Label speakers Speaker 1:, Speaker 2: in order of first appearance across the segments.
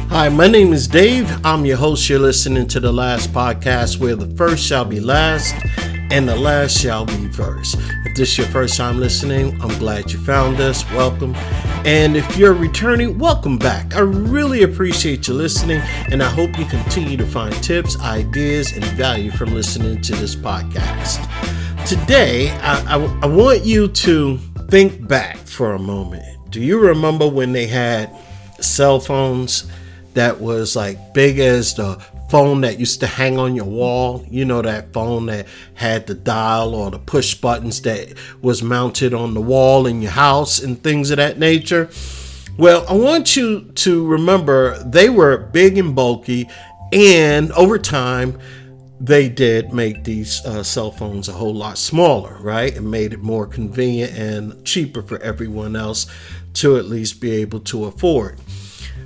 Speaker 1: Hi, my name is Dave. I'm your host. You're listening to The Last Podcast, where the first shall be last and the last shall be first. If this is your first time listening, I'm glad you found us. Welcome. And if you're returning, welcome back. I really appreciate you listening, and I hope you continue to find tips, ideas, and value from listening to this podcast. Today, I want you to think back for a moment. Do you remember when they had cell phones that was like big as the phone that used to hang on your wall? You know, that phone that had the dial or the push buttons that was mounted on the wall in your house and things of that nature. Well, I want you to remember they were big and bulky, and over time they did make these cell phones a whole lot smaller, right? It made it more convenient and cheaper for everyone else to at least be able to afford.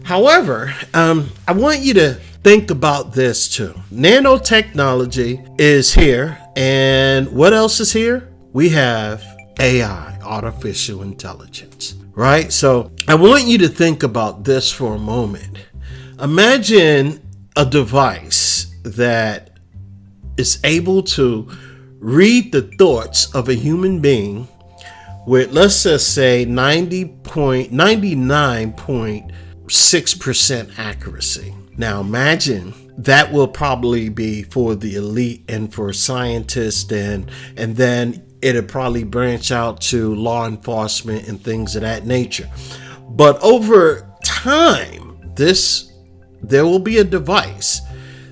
Speaker 1: However, I want you to think about this too. Nanotechnology is here, and what else is here? We have AI, artificial intelligence, right? So I want you to think about this for a moment. Imagine a device that is able to read the thoughts of a human being with, let's just say, 99.6% accuracy. Now imagine that will probably be for the elite and for scientists, and then it'll probably branch out to law enforcement and things of that nature. But over time, there will be a device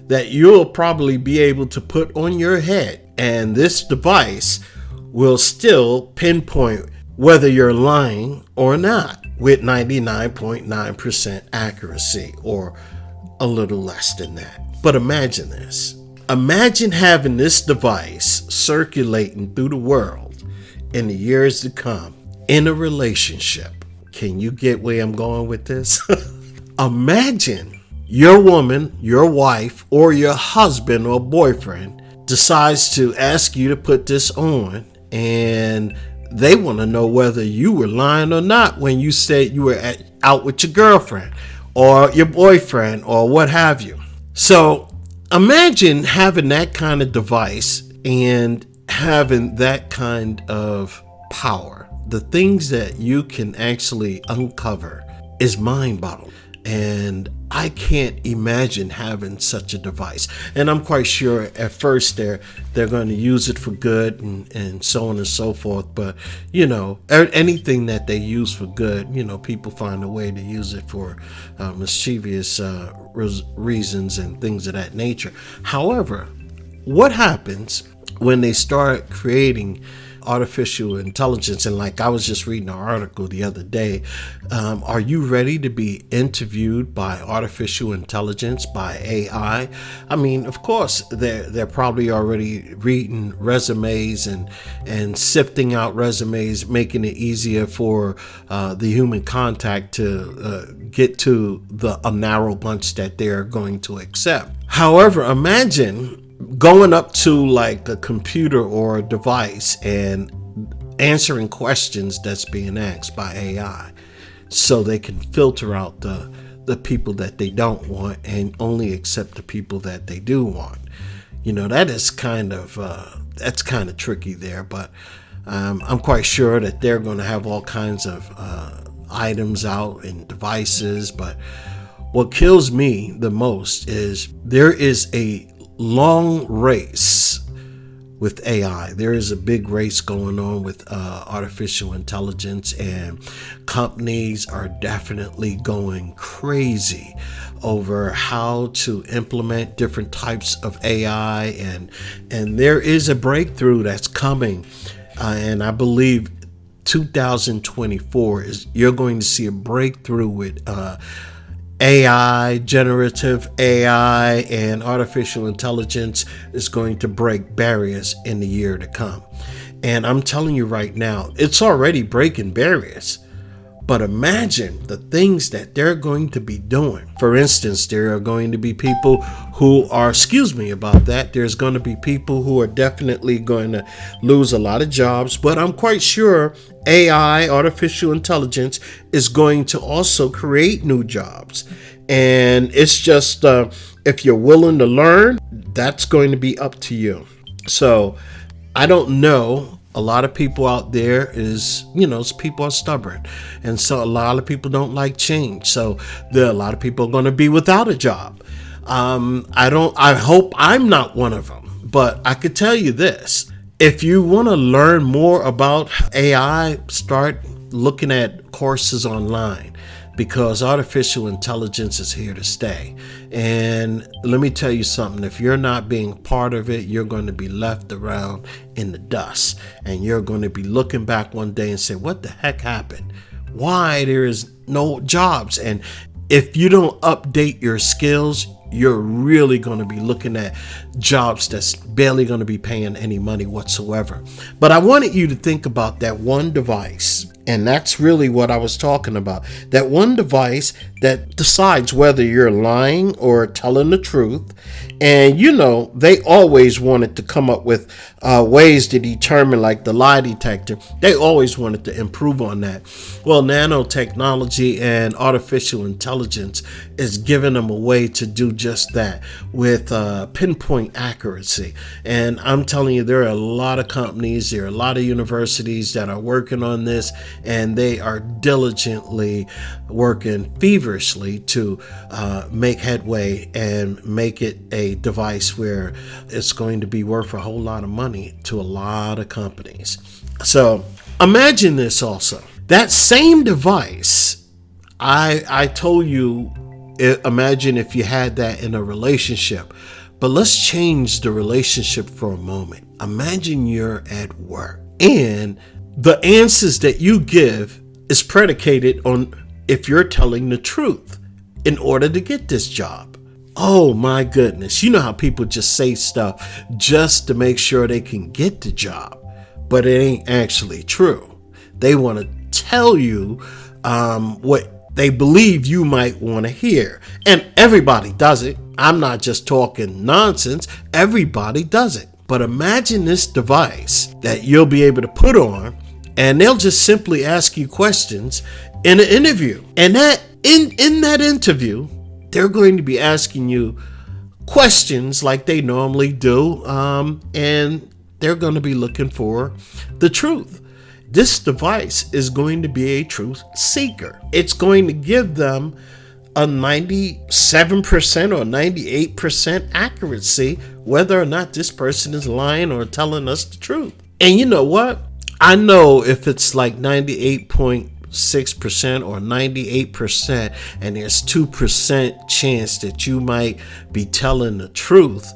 Speaker 1: that you'll probably be able to put on your head, and this device will still pinpoint whether you're lying or not with 99.9% accuracy, or a little less than that. But imagine this. Imagine having this device circulating through the world in the years to come in a relationship. Can you get where I'm going with this? Imagine your woman, your wife, or your husband or boyfriend decides to ask you to put this on, and they want to know whether you were lying or not when you said you were out with your girlfriend or your boyfriend or what have you. So imagine having that kind of device and having that kind of power. The things that you can actually uncover is mind-boggling. And I can't imagine having such a device. And I'm quite sure at first they're going to use it for good and so on and so forth. But, you know, anything that they use for good, you know, people find a way to use it for mischievous reasons and things of that nature. However, what happens when they start creating artificial intelligence? And like I was just reading an article the other day, are you ready to be interviewed by artificial intelligence, by AI? I mean, of course, they're probably already reading resumes and sifting out resumes, making it easier for the human contact to get to a narrow bunch that they're going to accept. However, imagine going up to like a computer or a device and answering questions that's being asked by AI, so they can filter out the people that they don't want and only accept the people that they do want. You know, that is that's kind of tricky there, but I'm quite sure that they're going to have all kinds of items out and devices. But what kills me the most is there is a long race with AI. There is a big race going on with artificial intelligence, and companies are definitely going crazy over how to implement different types of AI, and there is a breakthrough that's coming, and I believe 2024 you're going to see a breakthrough with AI, generative AI, and artificial intelligence is going to break barriers in the year to come. And I'm telling you right now, it's already breaking barriers. But imagine the things that they're going to be doing. For instance, there are going to be people who are, there's going to be people who are definitely going to lose a lot of jobs. But I'm quite sure AI, artificial intelligence, is going to also create new jobs. And it's just, if you're willing to learn, that's going to be up to you. So I don't know. A lot of people out there people are stubborn. And so a lot of people don't like change. So there are a lot of people are going to be without a job. I hope I'm not one of them. But I could tell you this. If you want to learn more about AI, start looking at courses online, because artificial intelligence is here to stay. And let me tell you something, if you're not being part of it, you're going to be left around in the dust, and you're going to be looking back one day and say, what the heck happened? Why there is no jobs? And if you don't update your skills, you're really going to be looking at jobs that's barely going to be paying any money whatsoever. But I wanted you to think about that one device. And that's really what I was talking about. That one device that decides whether you're lying or telling the truth. And they always wanted to come up with ways to determine, like the lie detector. They always wanted to improve on that. Well, nanotechnology and artificial intelligence is giving them a way to do just that with pinpoint accuracy. And I'm telling you, there are a lot of companies, there are a lot of universities that are working on this, and they are diligently working feverishly to make headway and make it a device where it's going to be worth a whole lot of money to a lot of companies. So imagine this also. That same device, I told you, imagine if you had that in a relationship. But let's change the relationship for a moment. Imagine you're at work, and the answers that you give is predicated on if you're telling the truth in order to get this job. Oh my goodness. You know how people just say stuff just to make sure they can get the job, but it ain't actually true. They want to tell you what they believe you might want to hear. And everybody does it. I'm not just talking nonsense. Everybody does it. But imagine this device that you'll be able to put on, and they'll just simply ask you questions in an interview. And that in that interview, they're going to be asking you questions like they normally do, and they're going to be looking for the truth. This device is going to be a truth seeker. It's going to give them a 97% or 98% accuracy whether or not this person is lying or telling us the truth. And you know what? I know if it's like 98.6% or 98% and there's 2% chance that you might be telling the truth,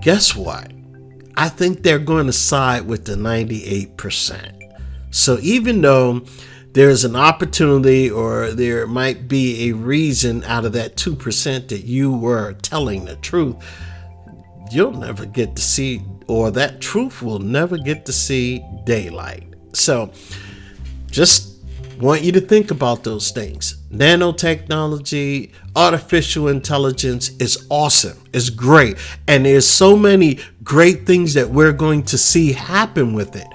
Speaker 1: guess what? I think they're going to side with the 98%. So even though there's an opportunity or there might be a reason out of that 2% that you were telling the truth, you'll never get to see, or that truth will never get to see daylight. So just want you to think about those things. Nanotechnology, artificial intelligence is awesome. It's great. And there's so many great things that we're going to see happen with it.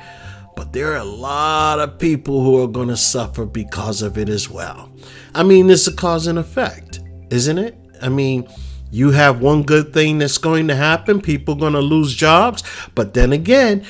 Speaker 1: But there are a lot of people who are going to suffer because of it as well. I mean, it's a cause and effect, isn't it? I mean, you have one good thing that's going to happen. People are going to lose jobs. But then again,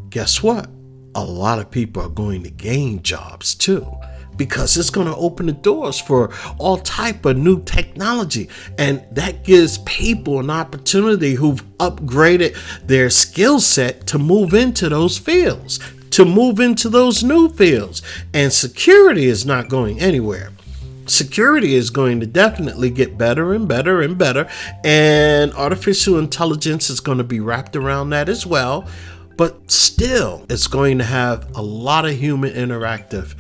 Speaker 1: guess what? A lot of people are going to gain jobs too, because it's going to open the doors for all type of new technology. And that gives people an opportunity who've upgraded their skill set to move into those fields, to move into those new fields. And security is not going anywhere. Security is going to definitely get better and better and better. And artificial intelligence is going to be wrapped around that as well. But still, it's going to have a lot of human interactive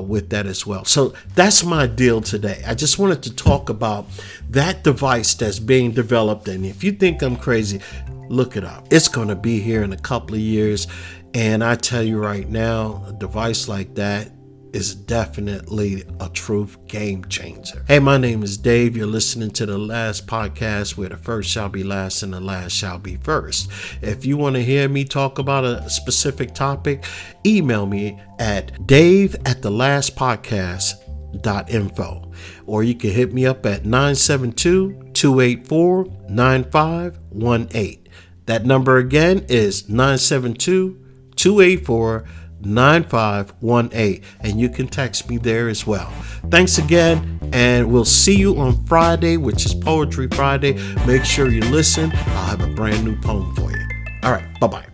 Speaker 1: with that as well. So that's my deal today. I just wanted to talk about that device that's being developed. And if you think I'm crazy, look it up. It's going to be here in a couple of years. And I tell you right now, a device like that is definitely a true game changer. Hey, my name is Dave. You're listening to The Last Podcast, where the first shall be last and the last shall be first. If you want to hear me talk about a specific topic, email me at dave@thelastpodcast.com. poetryfriday.info, or you can hit me up at 972-284-9518. That number again is 972-284-9518, and you can text me there as well. Thanks again, and we'll see you on Friday, which is Poetry Friday. Make sure you listen. I'll have a brand new poem for you. All right, bye-bye.